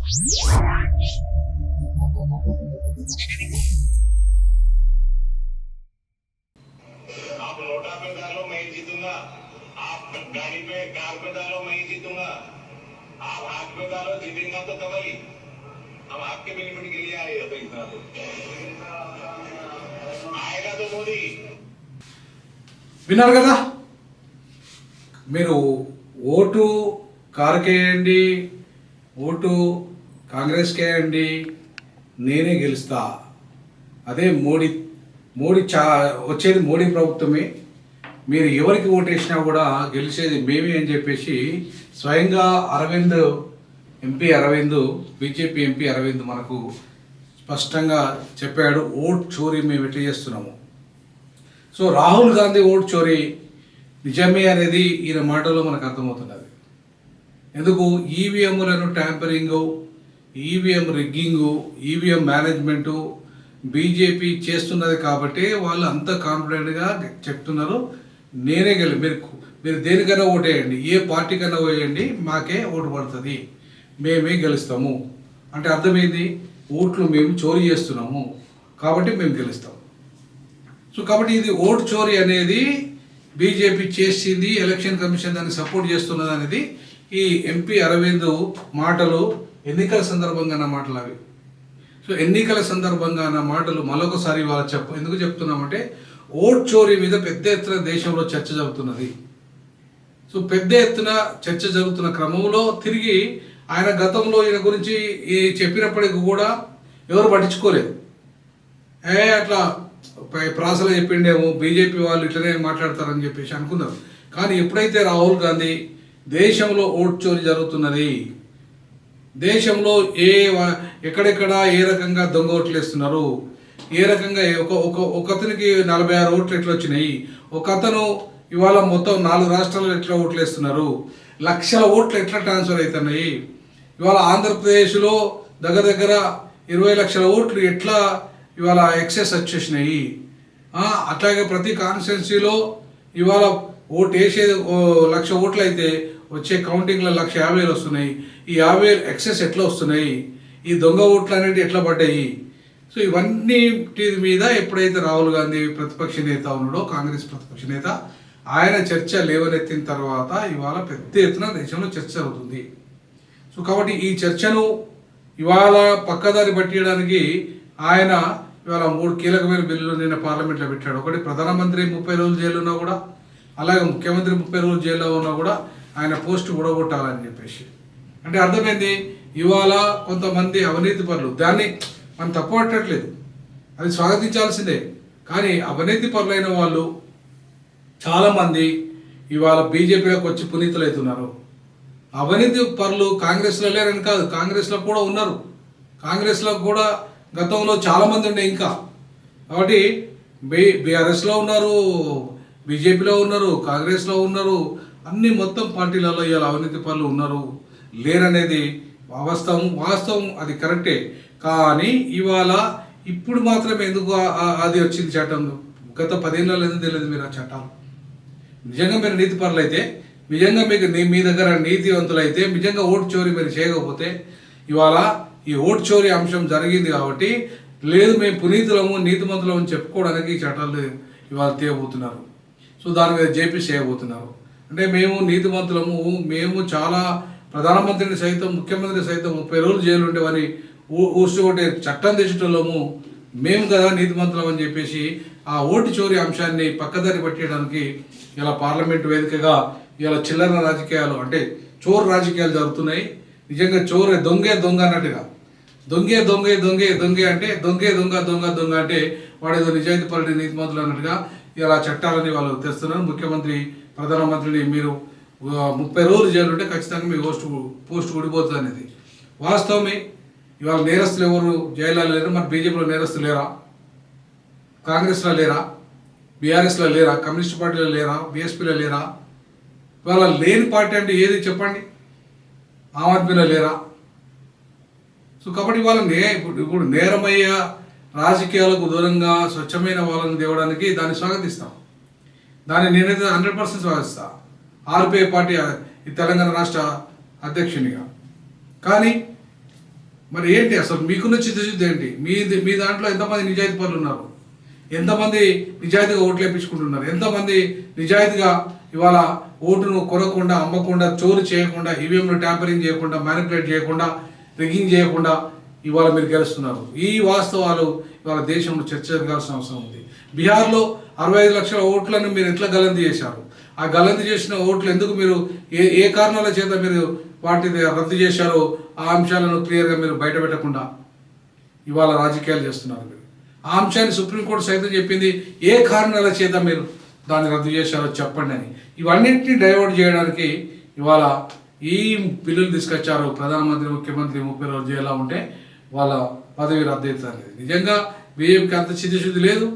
आप नोटा पे डालो मैं जीतूंगा, आप गाड़ी पे कार पे डालो मैं जीतूंगा, आप हाथ पे डालो जीतेंगा तो तभी हम आपके बेनिफिट के लिए आए तो इतना तो आएगा तो मोदी విన్నారు కదా. మీరు ఓటు కారుకేయండి, ఓటు కాంగ్రెస్కి వేయండి, నేనే గెలుస్తా. అదే మోడీ వచ్చేది మోడీ ప్రభుత్వమే. మీరు ఎవరికి ఓటేసినా కూడా గెలిచేది మేమే అని చెప్పేసి స్వయంగా MP Arvind BJP MP Arvind మనకు స్పష్టంగా చెప్పాడు. ఓట్ చోరీ మేము ఎట్లా చేస్తున్నాము. సో రాహుల్ గాంధీ ఓట్ చోరీ నిజమే అనేది ఈయన మాటల్లో మనకు అర్థమవుతున్నది. ఎందుకు ఈవీఎంలను tampering, EVM rigging, EVM management BJP చేస్తున్నది కాబట్టి వాళ్ళు అంత కాన్ఫిడెంట్గా చెప్తున్నారు నేనే మీరు దేనికైనా ఓటేయండి, ఏ పార్టీకైనా వేయండి, మాకే ఓటు పడుతుంది, మేమే గెలుస్తాము అంటే అర్థమైంది. ఓట్లు మేము చోరీ చేస్తున్నాము కాబట్టి మేము గెలుస్తాం. సో కాబట్టి ఇది ఓటు చోరీ అనేది బీజేపీ చేసింది, ఎలక్షన్ కమిషన్ దాన్ని సపోర్ట్ చేస్తున్నది అనేది ఈ ఎంపీ అరవింద్ మాటలు. ఎన్నికల సందర్భంగా నా మాటలు అవి. సో ఎన్నికల సందర్భంగా నా మాటలు మరొకసారి ఎందుకు చెప్తున్నామంటే ఓట్ చోరీ మీద పెద్ద ఎత్తున దేశంలో చర్చ జరుగుతున్నది. సో పెద్ద ఎత్తున చర్చ జరుగుతున్న క్రమంలో తిరిగి ఆయన గతంలో ఈయన గురించి చెప్పినప్పటికీ కూడా ఎవరు పట్టించుకోలేదు. అట్లా ప్రాసలో చెప్పిండేమో బీజేపీ వాళ్ళు ఇట్లనే మాట్లాడతారని చెప్పేసి అనుకున్నారు. కానీ ఎప్పుడైతే రాహుల్ గాంధీ దేశంలో ఓట్ చోరీ జరుగుతున్నది, దేశంలో ఎక్కడెక్కడ ఏ రకంగా దొంగ ఓట్లు వేస్తున్నారు, ఏ రకంగా ఒకతనికి 46 ఓట్లు ఎట్లా వచ్చినాయి, ఒక అతను ఇవాళ మొత్తం 4 రాష్ట్రాల్లో ఎట్లా ఓట్లు వేస్తున్నారు, లక్షల ఓట్లు ఎట్లా ట్రాన్స్ఫర్ అవుతున్నాయి, ఇవాళ ఆంధ్రప్రదేశ్లో దగ్గర 20 లక్షల ఓట్లు ఎట్లా ఇవాళ ఎక్సెస్ వచ్చేసినాయి. అట్లాగే ప్రతి కాన్స్టిట్యున్సీలో ఇవాళ ఓటు వేసేది 1,00,000 ఓట్లు అయితే వచ్చే కౌంటింగ్లో 1,50,000 వస్తున్నాయి. ఈ 50,000 ఎక్సెస్ ఎట్లా వస్తున్నాయి, ఈ దొంగ ఓట్లు అనేవి ఎట్లా పడ్డాయి. సో ఇవన్నిటి మీద ఎప్పుడైతే రాహుల్ గాంధీ ప్రతిపక్ష నేత ఉన్నాడో, కాంగ్రెస్ ప్రతిపక్ష నేత, ఆయన చర్చ లేవనెత్తిన తర్వాత ఇవాళ పెద్ద ఎత్తున దేశంలో చర్చ జరుగుతుంది. సో కాబట్టి ఈ చర్చను ఇవాళ పక్కదారి పట్టియడానికి ఆయన ఇవాళ 3 కీలకమైన బిల్లులు నిన్న పార్లమెంట్లో పెట్టాడు. ఒకటి ప్రధానమంత్రి 30 రోజులు జైలు ఉన్నా కూడా, అలాగే ముఖ్యమంత్రి 30 రోజులు జైల్లో ఉన్నా కూడా ఆయన పోస్ట్ ఊడగొట్టాలని చెప్పేసి. అంటే అర్థమైంది ఇవాళ కొంతమంది అవినీతి పరులు, దాన్ని మనం తప్పుపట్టట్లేదు, అది స్వాగతించాల్సిందే. కానీ అవినీతి పరులైన వాళ్ళు చాలామంది ఇవాళ బీజేపీలోకి వచ్చి పునీతులు అవుతున్నారు. అవినీతి పరులు కాంగ్రెస్లో లేరని కాదు, కాంగ్రెస్లో కూడా ఉన్నారు. కాంగ్రెస్లో కూడా గతంలో చాలామంది ఉండే ఇంకా. కాబట్టి బీఆర్ఎస్లో ఉన్నారు, బీజేపీలో ఉన్నారు, కాంగ్రెస్లో ఉన్నారు, అన్ని మొత్తం పార్టీలలో ఇవాళ అవినీతి పనులు ఉన్నారు. లేరనేది వాస్తవం, అది కరెక్టే. కానీ ఇవాళ ఇప్పుడు మాత్రమే ఎందుకు అది వచ్చింది చట్టం? గత 10 ఏళ్ళలో ఎందుకు తెలియదు మీరు ఆ చట్టాలు? నిజంగా మీరు నీతి పరులు అయితే, నిజంగా మీ దగ్గర నీతివంతులైతే, నిజంగా ఓటు చోరీ మీరు చేయకపోతే, ఇవాళ ఈ ఓటు చోరీ అంశం జరిగింది కాబట్టి లేదు మేము పునీతులము నీతిమంతులము అని చెప్పుకోవడానికి ఈ చట్టాలు ఇవాళ తీయబోతున్నారు. సో దాని మీద జేపీసీ చేయబోతున్నారు. అంటే మేము నీతిమంతులము, మేము చాలా ప్రధానమంత్రిని సైతం ముఖ్యమంత్రిని సైతం 30 రోజులు జైలు ఉండేవని ఊసుకోటే చట్టం తెచ్చటోళ్ళము మేము కదా నీతిమంతులం అని చెప్పేసి ఆ ఓటు చోరీ అంశాన్ని పక్కదారి పట్టేయడానికి ఇలా పార్లమెంటు వేదికగా ఇలా చిల్లర రాజకీయాలు అంటే చోరు రాజకీయాలు జరుగుతున్నాయి. నిజంగా దొంగ అన్నట్టుగా దొంగే అంటే దొంగ అంటే వాడు ఏదో నిజాయితీ పరుడి నీతిమంతులు అన్నట్టుగా ఇలా చట్టాలని వాళ్ళు తెస్తున్నారు. ముఖ్యమంత్రి ప్రధానమంత్రిని మీరు 30 రోజులు జైలు ఉంటే ఖచ్చితంగా మీ పోస్ట్ ఊడిపోతుంది అనేది వాస్తవమే. ఇవాళ నేరస్తులు ఎవరు జైల్లో లేరు? మరి బీజేపీలో నేరస్తులు లేరా? కాంగ్రెస్లో లేరా? బీఆర్ఎస్లో లేరా? కమ్యూనిస్ట్ పార్టీలో లేరా? బీఎస్పీలో లేరా? ఇవాళ లేని పార్టీ అంటే ఏది చెప్పండి? ఆమ్ ఆద్మీలో లేరా? సో కాబట్టి వాళ్ళని ఇప్పుడు నేరమయ్య రాజకీయాలకు దూరంగా స్వచ్ఛమైన వాళ్ళని తేవడానికి దాన్ని స్వాగతిస్తాం. దాన్ని నేనైతే 100% స్వాగతిస్తా ఆర్పీఐ పార్టీ తెలంగాణ రాష్ట్ర అధ్యక్షునిగా. కానీ మరి ఏంటి అసలు మీకున్న చిత్తశుద్ధి ఏంటి? మీ దాంట్లో ఎంతమంది నిజాయితీ పనులు ఉన్నారు? ఎంతమంది నిజాయితీగా ఓట్లు వేయించుకుంటున్నారు? ఎంతమంది నిజాయితీగా ఇవాళ ఓటును కొనకుండా, అమ్మకుండా, చోరు చేయకుండా, ఈవీఎంలు ట్యాంపరింగ్ చేయకుండా, మ్యానిపులేట్ చేయకుండా, రిగ్గింగ్ చేయకుండా ఇవాళ మీరు గెలుస్తున్నారు? ఈ వాస్తవాలు ఇవాళ దేశంలో చర్చ జరగాల్సిన అవసరం ఉంది. బీహార్లో 65 లక్షల ఓట్లను మీరు ఎట్లా గల్లంతు చేశారు? ఆ గల్లంతు చేసిన ఓట్లు ఎందుకు మీరు ఏ కారణాల చేత మీరు వాటిని రద్దు చేశారో ఆ అంశాలను క్లియర్గా మీరు బయట పెట్టకుండా ఇవాళ రాజకీయాలు చేస్తున్నారు మీరు. ఆ అంశాన్ని సుప్రీంకోర్టు సైతం చెప్పింది, ఏ కారణాల చేత మీరు దాన్ని రద్దు చేశారో చెప్పండి అని. ఇవన్నింటినీ డైవర్ట్ చేయడానికి ఇవాళ ఈ బిల్లులు తీసుకొచ్చారు. ప్రధానమంత్రి, ముఖ్యమంత్రి 30 రోజులు జైల్లో ఉంటే వాళ్ళ పదవి రద్దు అవుతుంది. నిజంగా బీజేపీకి అంత చిత్తశుద్ధి లేదు.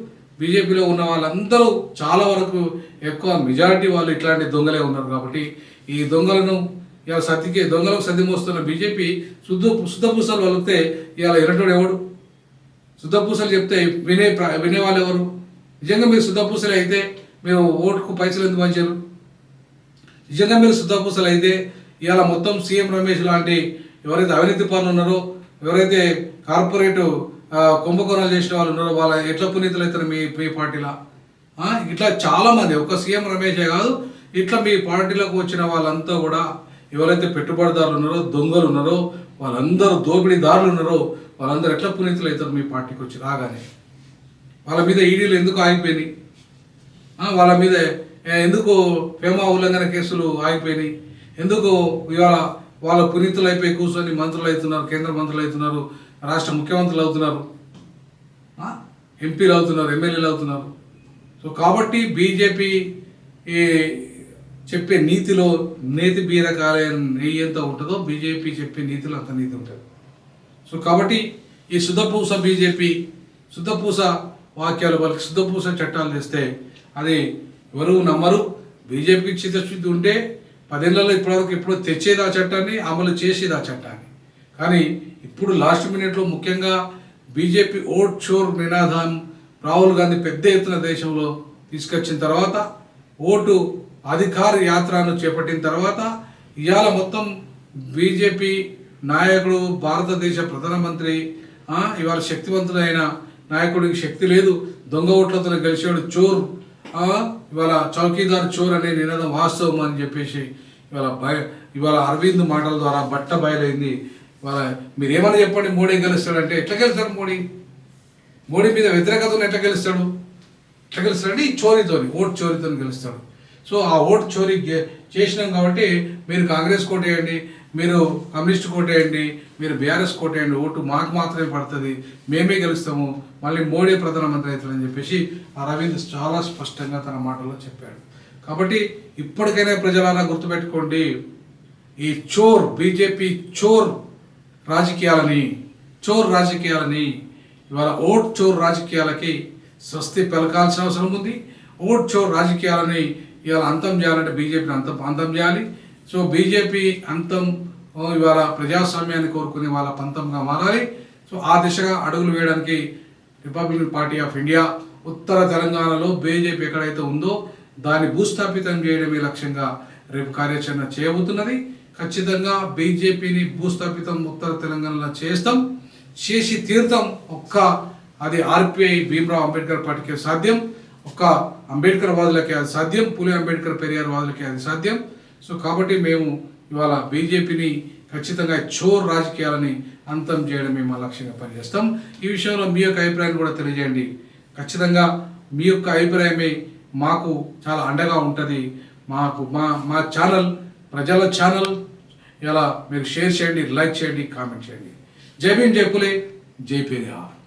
బీజేపీలో ఉన్న వాళ్ళందరూ చాలా వరకు ఎక్కువ మెజారిటీ వాళ్ళు ఇట్లాంటి దొంగలే ఉన్నారు. కాబట్టి ఈ దొంగలను ఇవాళ దొంగలకు సర్ది మోస్తున్న బీజేపీ శుద్ధపూసలు వలితే ఇవాళ ఎరటోడు ఎవడు? శుద్ధపూసలు చెప్తే వినేవాళ్ళు ఎవరు? నిజంగా మీరు శుద్ధపూసలు అయితే మీరు ఓటుకు పైసలు ఎందుకు పంచారు? నిజంగా మీరు శుద్ధపూసలు అయితే ఇవాళ మొత్తం సీఎం రమేష్ లాంటి ఎవరైతే అవినీతి పనులు ఉన్నారో, ఎవరైతే కార్పొరేట్ కుంభకోణాలు చేసిన వాళ్ళు ఉన్నారో వాళ్ళ ఎట్లా పునీతులు అవుతారు మీ పార్టీలో? ఇట్లా చాలామంది, ఒక సీఎం రమేషే కాదు, ఇట్లా మీ పార్టీలోకి వచ్చిన వాళ్ళంతా కూడా ఎవరైతే పెట్టుబడిదారులు ఉన్నారో, దొంగలు ఉన్నారో, వాళ్ళందరూ దోపిడీదారులు ఉన్నారో వాళ్ళందరూ ఎట్లా పునీతులు అవుతారు మీ పార్టీకి వచ్చి రాగానే? వాళ్ళ మీద ఈడీలు ఎందుకు ఆగిపోయినాయి? వాళ్ళ మీద ఎందుకు ఫేమా ఉల్లంఘన కేసులు ఆగిపోయినాయి? ఎందుకు ఇవాళ వాళ్ళ పునీతులు అయిపోయి కూర్చొని మంత్రులు అవుతున్నారు, కేంద్ర మంత్రులు అవుతున్నారు, రాష్ట్ర ముఖ్యమంత్రులు అవుతున్నారు, ఎంపీలు అవుతున్నారు, ఎమ్మెల్యేలు అవుతున్నారు? సో కాబట్టి బీజేపీ చెప్పే నీతిలో నేతి బీరకాయ నెయ్యి ఎంత ఉంటుందో బీజేపీ చెప్పే నీతిలో అంత నీతి ఉంటుంది. సో కాబట్టి ఈ శుద్ధపూస బీజేపీ శుద్ధపూస వాక్యాలు వాళ్ళకి శుద్ధపూస చట్టాలు తెస్తే అది ఎవరు నమ్మరు. బీజేపీకి చిత్తశుద్ధి ఉంటే 10 ఏళ్లలో ఇప్పటివరకు ఎప్పుడో తెచ్చేది ఆ చట్టాన్ని, అమలు చేసేది ఆ చట్టాన్ని. కానీ ఇప్పుడు లాస్ట్ మినిట్లో ముఖ్యంగా బీజేపీ ఓట్ చోర్ నినాదం రాహుల్ గాంధీ పెద్ద ఎత్తున దేశంలో తీసుకొచ్చిన తర్వాత, ఓటు అధికార యాత్రను చేపట్టిన తర్వాత ఇవాళ మొత్తం బీజేపీ నాయకుడు, భారతదేశ ప్రధానమంత్రి, ఇవాళ శక్తివంతుడైన నాయకుడికి శక్తి లేదు, దొంగ ఓట్లతో గెలిచాడు, చోర్, ఇవాళ చౌకీదార్ చోర్ అనే నినాదం వాస్తవం అని చెప్పేసి ఇవాళ అరవింద్ మాటల ద్వారా బట్ట బయలైంది. ఇవాళ మీరు ఏమని చెప్పండి, మోడీ గెలుస్తాడంటే ఎట్లా గెలుస్తాడు? మోడీ మీద వ్యతిరేకతను ఎట్లా గెలుస్తాడు? ఈ చోరీతోని, ఓటు చోరీతో గెలుస్తాడు. సో ఆ ఓటు చోరీ చేసినాం కాబట్టి మీరు కాంగ్రెస్ కోటేయండి, మీరు కమ్యూనిస్ట్ కోటేయండి, మీరు బీఆర్ఎస్ కోటేయండి, ఓటు మాకు మాత్రమే పడుతుంది, మేమే గెలుస్తాము, మళ్ళీ మోడీ ప్రధానమంత్రి అవుతారని చెప్పేసి అరవింద్ చాలా స్పష్టంగా తన మాటల్లో చెప్పాడు. కాబట్టి ఇప్పటికైనా ప్రజలారా గుర్తుపెట్టుకోండి, ఈ బీజేపీ చోర్ రాజకీయాలని ఇవాళ ఓట్ చోర్ రాజకీయాలకి స్వస్తి పలకాల్సిన అవసరం ఉంది. ఓట్ చోర్ రాజకీయాలని ఇవాళ అంతం చేయాలంటే బీజేపీని అంతం చేయాలి. సో బీజేపీ అంతం ఇవాళ ప్రజాస్వామ్యాన్ని కోరుకునే వాళ్ళ పంతంగా మారాలి. సో ఆ దిశగా అడుగులు వేయడానికి రిపబ్లికన్ పార్టీ ఆఫ్ ఇండియా ఉత్తర తెలంగాణలో బీజేపీ ఎక్కడైతే ఉందో దాన్ని భూస్థాపితం చేయడమే లక్ష్యంగా రేపు కార్యాచరణ చేయబోతున్నది. ఖచ్చితంగా బీజేపీని భూస్థాపితం ఉత్తర తెలంగాణలో చేసి తీర్థం. అది ఆర్పిఐ భీమ్రావ్ అంబేద్కర్ పార్టీకి సాధ్యం, ఒక్క అంబేద్కర్ వాదులకి అది సాధ్యం, పులి అంబేద్కర్ పెరియార్ వాదులకి అది సాధ్యం. సో కాబట్టి మేము ఇవాళ బీజేపీని ఖచ్చితంగా చోర్ రాజకీయాలని అంతం చేయడమే మా లక్ష్యంగా పనిచేస్తాం. ఈ విషయంలో మీ యొక్క అభిప్రాయాన్ని కూడా తెలియజేయండి. ఖచ్చితంగా మీ యొక్క అభిప్రాయమే మాకు చాలా అండగా ఉంటుంది. మా ఛానల్ ప్రజల ఛానల్. ఇలా మీరు షేర్ చేయండి, లైక్ చేయండి, కామెంట్ చేయండి. జై భీమ్, జై పులే, జై పెరియార్.